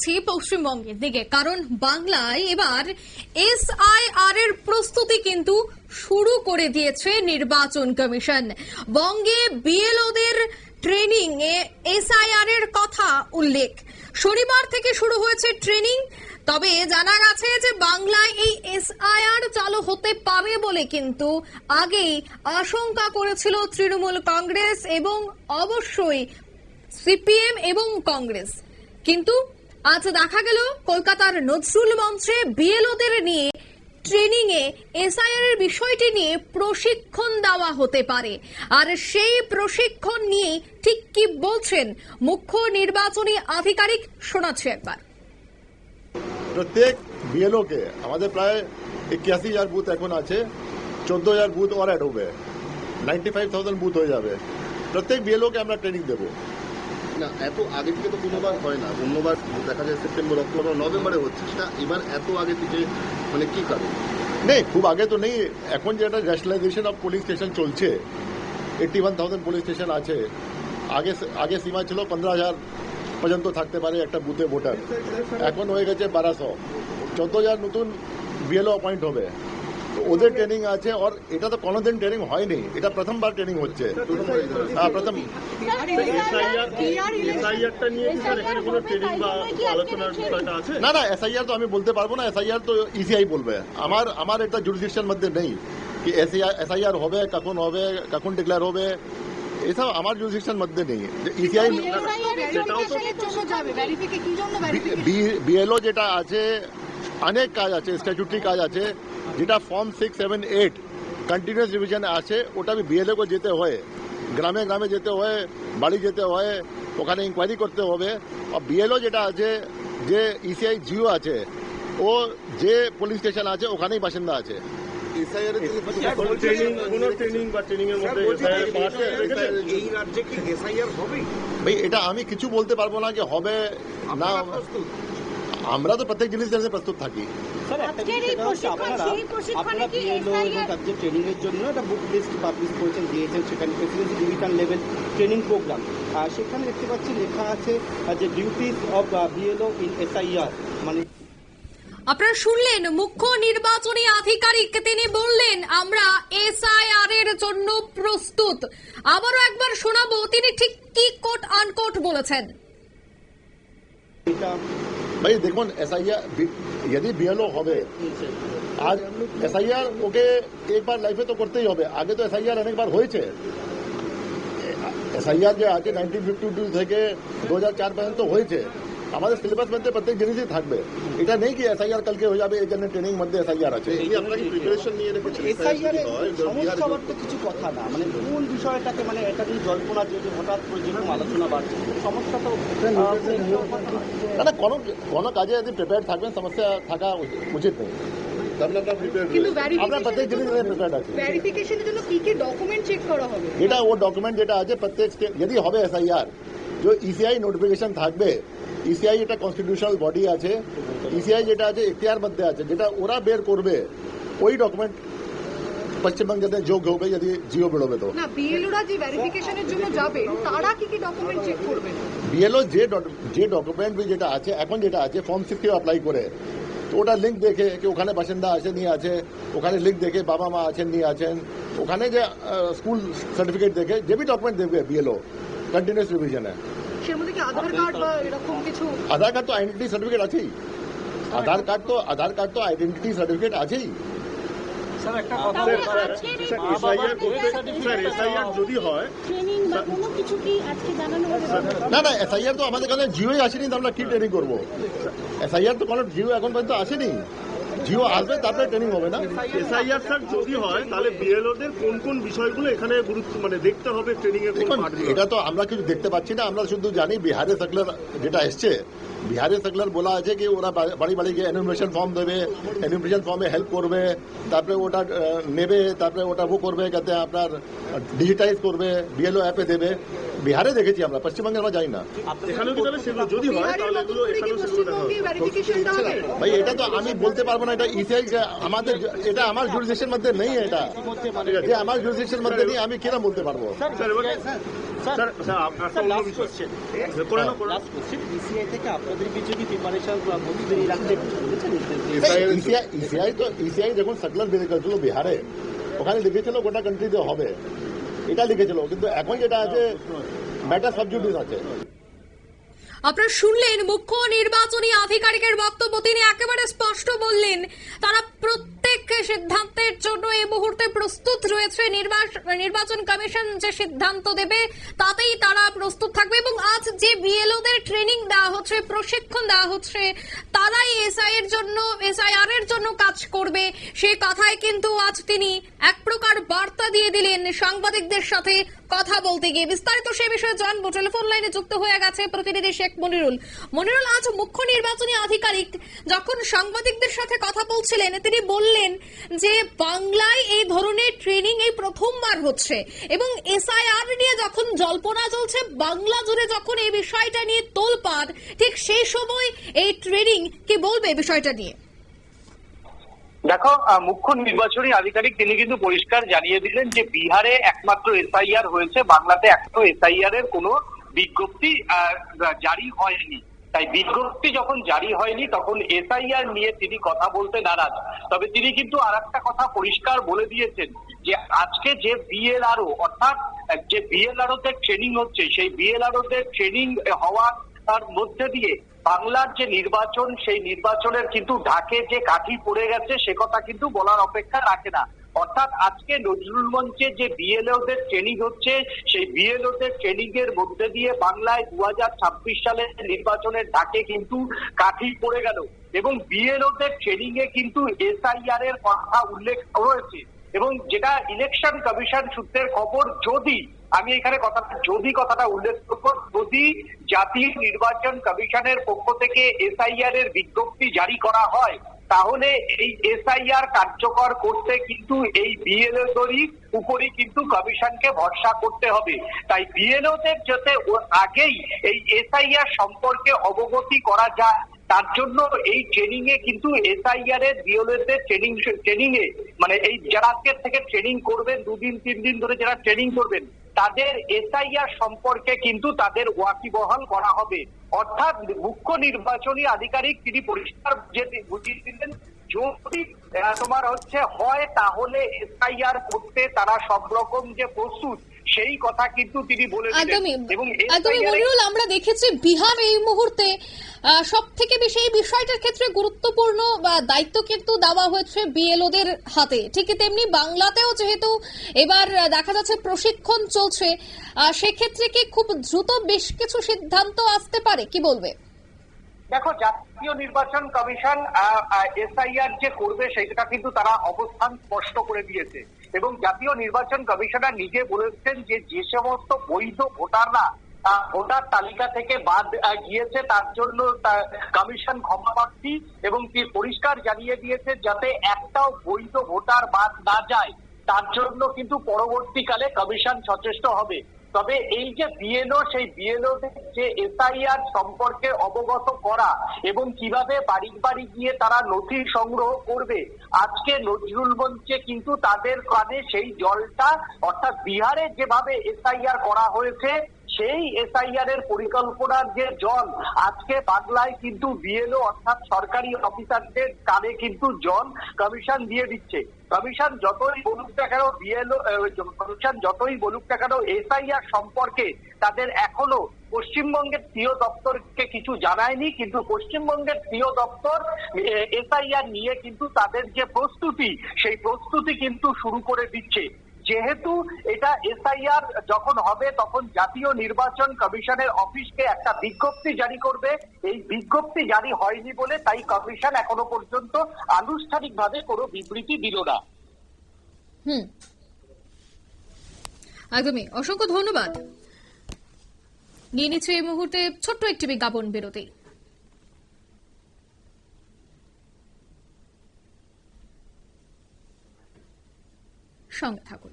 যাচ্ছি পশ্চিমবঙ্গের দিকে, কারণ বাংলায় এবার এসআইআর এর প্রস্তুতি কিন্তু শুরু করে দিয়েছে নির্বাচন কমিশন। বঙ্গে বিএলওদের ট্রেনিং এ এসআইআর এর কথা উল্লেখ। শনিবার থেকে শুরু হয়েছে ট্রেনিং। তবে জানা গেছে যে বাংলায় এই এসআইআর চালু হতে পারে বলে কিন্তু আগেই আশঙ্কা করেছিল তৃণমূল কংগ্রেস এবং অবশ্যই সিপিএম এবং কংগ্রেস। কিন্তু আজ দেখা গেল কলকাতার নজরুল মঞ্চে বিএলওদের নিয়ে ট্রেনিং এ এসআইআর এর বিষয়টি নিয়ে প্রশিক্ষণ দেওয়া হতে পারে। আর সেই প্রশিক্ষণ নিয়ে ঠিক কি বলছেন মুখ্য নির্বাচনী আধিকারিক, শোনাচ্ছি একবার। প্রত্যেক বিএলও কে আমাদের প্রায় 81,000 বুথ এখন আছে, 14,000 বুথ और ऐड হবে, 95,000 বুথ হয়ে যাবে। প্রত্যেক বিএলও কে আমরা ট্রেনিং দেবো। না, এত আগে থেকে তো কোনোবার হয় না, অন্যবার দেখা যায় সেপ্টেম্বর, অক্টোবর, নভেম্বরে হচ্ছে, সেটা এবার এত আগে থেকে মানে কি কারণ? নেই, খুব আগে তো নেই। এখন যেটা ন্যাশনালাইজেশন অফ পুলিশ স্টেশন চলছে, 81,000 পুলিশ স্টেশন আছে। আগে সীমা ছিল 15,000 পর্যন্ত থাকতে পারে একটা বুথে ভোটার, এখন হয়ে গেছে 1200। 14,000 নতুন বিএলও অ্যাপয়েন্ট হবে, তো ওদের ট্রেনিং আছে। আর এটা তো কোনোদিন ট্রেনিং হয়নি, এটা প্রথমবার ট্রেনিং হচ্ছে। প্রথম না না, এসআইআর তো আমি বলতে পারবো না, এসআইআর তো ইসিআই বলবে। আমার এটা জুরিসডিকশন মধ্যে নেই কি এসআইআর হবে, কখন ডিক্লেয়ার হবে, এসব আমার জুরিসডিকশন মধ্যে নেই। ইসিআই বিএলও যেটা আছে, অনেক কাজ আছে, স্ট্যাচুটারি কাজ আছে, যেটা ফর্ম 6, 7, 8 কন্টিনিউয়াস রিভিশন আছে, ওটা বিএলও को যেতে হয়, গ্রামে গ্রামে যেতে হয়, বাড়ি যেতে হয়, ওখানে ইনকোয়ারি করতে হবে। আর বিএলও যেটা আছে, যে ইসিআই জিও আছে, ও যে পুলিশ স্টেশন আছে ওখানেই বাসিন্দা আছে। ভাই এটা আমি কিছু বলতে পারবো না যে হবে না, আমরা তো প্রত্যেক জিনিস জানতে প্রস্তুত থাকি। আপনারা বিএলও এবং তাদের ট্রেনিং এর জন্য একটা বুক লিস্ট পাবলিশ করেছেন, দিয়েছেন, সেখানে presidency division level training programme. সেখানে দেখতে পাচ্ছি লেখা আছে যে duties of BLO in SIR. মানে আপনারা শুনলেন মুখ্য নির্বাচনী আধিকারিক, তিনি বললেন আমরা এসআইআর এর জন্য প্রস্তুত। আবারও একবার শোনাবো তিনি ঠিক কি কোট আনকোট বলেছেন। ভাই দেখুন, এসআইআর यदि বিএলও হবে, আজ এসআইআর ওকে একবার লাইফে তো করতেই হবে। আগে তো এসআইআর অনেকবার হয়েছে। এসআইআর যে আছে 1952 থেকে 2004 পর্যন্ত হয়েছে। আমাদের সিলেবাস মধ্যে প্রত্যেক জিনিসই থাকবে। এটা নেই কি এসআইআর কালকে হয়ে যাবে, এই জন্য ট্রেনিং মধ্যে এসআইআর আছে। প্রিপারেশন নিয়ে রেখেছেন এসআইআর এর সমস্যা হওয়ার তো কিছু কথা না, মানে কোন বিষয়টাকে, মানে এটা নিয়ে জল্পনা যেহেতু হঠাৎ করে যেরকম আলোচনা বাড়ছে, সমস্যা তো না, কোনো কাজে যদি প্রিপেয়ার থাকবেন, সমস্যা থাকা উচিত নেই। আমরা প্রত্যেক জিনিস প্রিপেয়ার্ড আছি। ভেরিফিকেশনের জন্য কি কি ডকুমেন্ট চেক করা হবে? এটা ও ডকুমেন্ট যেটা আছে প্রত্যেক যদি হবে এসআইআর, যে ইসিআই নোটিফিকেশন থাকবে। ইসিআই এটা কনস্টিটিউশনাল বডি আছে, ইসিআই যেটা আছে এখতিয়ার মধ্যে আছে, যেটা ওরা বের করবে, ওই ডকুমেন্ট পশ্চিমবঙ্গে যোগ হবে যদি জিও বেরোবে। তো না, বিএলওরা যে ভেরিফিকেশনের জন্য যাবে তারা কি কি ডকুমেন্ট চেক করবেন? বিএলও যে ডকুমেন্ট যেটা আছে, এখন যেটা আছে ফর্ম 6 অ্যাপ্লাই করে, তো ওটা লিঙ্ক দেখে কি ওখানে বাসিন্দা আছে নিয়ে আছে, ওখানে লিঙ্ক দেখে বাবা মা আছেন নিয়ে আছেন, ওখানে যে স্কুল সার্টিফিকেট দেখে যে বি ডকুমেন্ট দেবে বিএলও কন্টিনিউয়াস রিভিশনে। সের মধ্যে কি আধার কার্ড বা এরকম কিছু? আধার কার্ড তো আইডেন্টিটি সার্টিফিকেট আছেই। আধার কার্ড তো আইডেন্টিটি সার্টিফিকেট আছেই। স্যার একটা কথা, এসআইআর যদি হয় ট্রেনিং বা কোনো কিছু কি আজকে জানানো হবে? না না, এসআইআর তো আমাদের কাছে জিওই আসেনি, তো আমরা কি ট্রেনিং করবো? এসআইআর তো কোনো জিও এখন পর্যন্ত আসেনি। জিও আসবে তারপরে ট্রেনিং হবে না। এসআইআর স্যার যদি হয় তাহলে বিএলওদের কোন কোন বিষয়গুলো এখানে গুরুত্ব মানে দেখতে হবে ট্রেনিং এর? এটা তো আমরা কিছু দেখতে পাচ্ছি না, আমরা শুধু জানি বিহারের সার্কুলার যেটা এসছে, বিহারের সার্কুলার বলা আছে কি ওরা বাড়ি বাড়ি গিয়ে এনুমারেশন ফর্ম দেবে, এনুমারেশন ফর্মে হেল্প করবে, তারপরে ওটা নেবে, তারপরে ওটা করবে যাতে আপনার ডিজিটাইজ করবে, বিএলও অ্যাপে দেবে। বিহারে দেখেছি আমরা, পশ্চিমবঙ্গে আমরা যাই না। এখানেও কি তাহলে সেগুলো যদি হয় তাহলে এগুলো এখানেও সেগুলো দেখা হবে? ভেরিফিকেশনটা হবে? ভাই এটা তো আমি বলতে পারবো না, এটা ইসিআই আমাদের, এটা আমার জুরিসডিকশন মধ্যে নেই, এটা যে আমার জুরিসডিকশন মধ্যে নেই আমি কিরকম বলতে পারবো। স্যার এবার sir sir last question ECI থেকে আপনাদের বিজেপি প্রিপারেশন প্রস্তুতি রাখতে বলেছেন ইসিআই যখন সার্কুলার বের করেছিল বিহারে, ওখানে লিখেছিল গোটা কান্ট্রিতে হবে, এটা লিখেছিল, কিন্তু এখন যেটা আছে ম্যাটার সাবজুডিস আছে। আপনারা শুনলেন মুখ্য নির্বাচনী আধিকারিকের বক্তব্য। তিনি একেবারে স্পষ্ট বললেন তারা প্রত্যেক সিদ্ধান্তের জন্য এই মুহূর্তে প্রস্তুত রয়েছে। নির্বাচন কমিশন যে সিদ্ধান্ত দেবে তাতেই তারা প্রস্তুত থাকবে এবং আজ যে বিএলওদের ট্রেনিং দেওয়া হচ্ছে, প্রশিক্ষণ দেওয়া হচ্ছে, তারাই এসআইআর এর জন্য কাজ করবে, সেই কথায় কিন্তু আজ তিনি এক প্রকার বার্তা দিয়ে দিলেন সাংবাদিকদের সাথে কথা বলতে গিয়ে। বিস্তারিত সে বিষয়ে জানবো, টেলিফোন লাইনে যুক্ত হয়ে গেছে প্রতিনিধি শেখ মনিরুল। মনিরুল, আজ মুখ্য নির্বাচনী আধিকারিক যখন সাংবাদিকদের সাথে কথা বলছিলেন তিনি বললেন যে বাংলায় এই ধরনের ট্রেনিং এই প্রথমবার হচ্ছে এবং এসআইআর নিয়ে যখন জল্পনা চলছে, বাংলা জুড়ে যখন এই বিষয়টা নিয়ে তোলপাড়, ঠিক সেই সময় এই ট্রেনিং কি বলবে বিষয়টা নিয়ে? দেখো, মুখ্য নির্বাচনী আধিকারিক তিনি কিন্তু পরিষ্কার জানিয়ে দিলেন যে বিহারে একমাত্র এসআইআর হয়েছে, বাংলাতে এখনো এসআইআর এর কোনো বিজ্ঞপ্তি জারি হয়নি। তাই বিজ্ঞপ্তি যখন জারি হয়নি তখন এসআইআর নিয়ে তিনি কথা বলতে নারাজ। তবে তিনি কিন্তু আর একটা কথা পরিষ্কার বলে দিয়েছেন যে আজকে যে বিএলআরও অর্থাৎ যে বিএলআরও তে ট্রেনিং হচ্ছে, সেই বিএলআরও তে ট্রেনিং হওয়ার তার মধ্যে দিয়ে বাংলার যে নির্বাচন, সেই নির্বাচনের কিন্তু ঢাকে যে কাঠি পড়ে গেছে সে কথা কিন্তু বলার অপেক্ষা রাখে না। অর্থাৎ আজকে নজরুল মঞ্চে যে বিএলওদের ট্রেনিং হচ্ছে, সেই বিএলওদের ট্রেনিং এর মধ্যে দিয়ে বাংলায় 2026 সালের নির্বাচনের ঢাকে কিন্তু কাঠি পড়ে গেল এবং বিএলওদের ট্রেনিং এ কিন্তু এসআইআর এর কথা উল্লেখ রয়েছে এবং যেটা ইলেকশন কমিশন সূত্রের খবর, যদি আমি এখানে কথাটা উল্লেখ করব, যদি জাতীয় নির্বাচন কমিশনের পক্ষ থেকে এসআইআর এর বিজ্ঞপ্তি জারি করা হয় তাহলে এই এসআইআর কার্যকর করতে কিন্তু এই বিএলওদেরই উপরই কিন্তু কমিশনকে ভরসা করতে হবে। তাই বিএলওদের যাতে আগেই এই এসআইআর সম্পর্কে অবগতি করা যায় তার জন্য এই ট্রেনিং এ কিন্তু এসআইআর এর বিএলওদের ট্রেনিং এ মানে এই যারা আজকে থেকে ট্রেনিং করবেন, 2 দিন 3 দিন ধরে যারা ট্রেনিং করবেন তাদের এসআইআর সম্পর্কে কিন্তু তাদের ওয়াকিবহাল করা হবে। অর্থাৎ মুখ্য নির্বাচনী আধিকারিক তিনি পরিষ্কার বুঝিয়ে দিলেন যদি তোমার হয় তাহলে এসআইআর করতে তারা সব রকম যে প্রস্তুত সেই কথা কিন্তু তিনি বলে দিলেন। এবং মনিরুল, আমরা দেখেছি বিহার এই মুহূর্তে সব থেকে বেশি এই বিষয়টার ক্ষেত্রে গুরুত্বপূর্ণ দায়িত্ব কিন্তু দেওয়া হয়েছে বিএলওদের হাতে, ঠিক তেমনি বাংলাতেও যেহেতু এবার দেখা যাচ্ছে প্রশিক্ষণ চলছে, সেক্ষেত্রে কি খুব দ্রুত বেশ কিছু সিদ্ধান্ত আসতে পারে, কি বলবে? দেখো, জাতীয় নির্বাচন কমিশন এসআইআর যে করবে সেটা কিন্তু তারা অবস্থান স্পষ্ট করে দিয়েছে এবং জাতীয় নির্বাচন কমিশনার নিজে বলেছেন যে যে সমস্ত বৈধ ভোটাররা ভোটার তালিকা থেকে বাদ গিয়েছে তার জন্য কমিশন ক্ষমাপ্রার্থী এবং পরিষ্কার জানিয়ে দিয়েছে যাতে একটাও বৈধ ভোটার বাদ না যায় তার জন্য কিন্তু পরবর্তীকালে কমিশন সচেষ্ট হবে। তবে এই যে বিএলও, সেই বিএলওদের যে এসআইআর সম্পর্কে অবগত করা এবং কিভাবে বাড়ি বাড়ি গিয়ে তারা নথি সংগ্রহ করবে, আজকে নজরুল মঞ্চে কিন্তু তাদের কানে সেই জলটা, অর্থাৎ বিহারে যেভাবে এসআইআর করা হয়েছে সেই এসআইআর এর পরিকল্পনার যে জল আজকে বাংলায় কিন্তু বিএলও অর্থাৎ সরকারি অফিসারদের কানে কিন্তু জল কমিশন দিয়ে দিচ্ছে। কমিশন যতই বলুক না কেন, কমিশন যতই বলুক না কেন এসআইআর সম্পর্কে তাদের এখনো পশ্চিমবঙ্গের সিও দপ্তরকে কিছু জানায়নি, কিন্তু পশ্চিমবঙ্গের সিও দপ্তর এসআইআর নিয়ে কিন্তু তাদের যে প্রস্তুতি সেই প্রস্তুতি কিন্তু শুরু করে দিচ্ছে। যেহেতু এটা এসআইআর যখন হবে তখন জাতীয় নির্বাচন কমিশনের অফিসকে একটা বিজ্ঞপ্তি জারি করবে, এই বিজ্ঞপ্তি জারি হয়নি বলে তাই কমিশন এখনো পর্যন্ত আনুষ্ঠানিকভাবে কোনো বিবৃতি দিল না। একদমই, অসংখ্য ধন্যবাদ। নিয়ে নিচ্ছে এই মুহূর্তে ছোট্ট একটি বিজ্ঞাপন বিরতি। সঙ্গে থাকুন।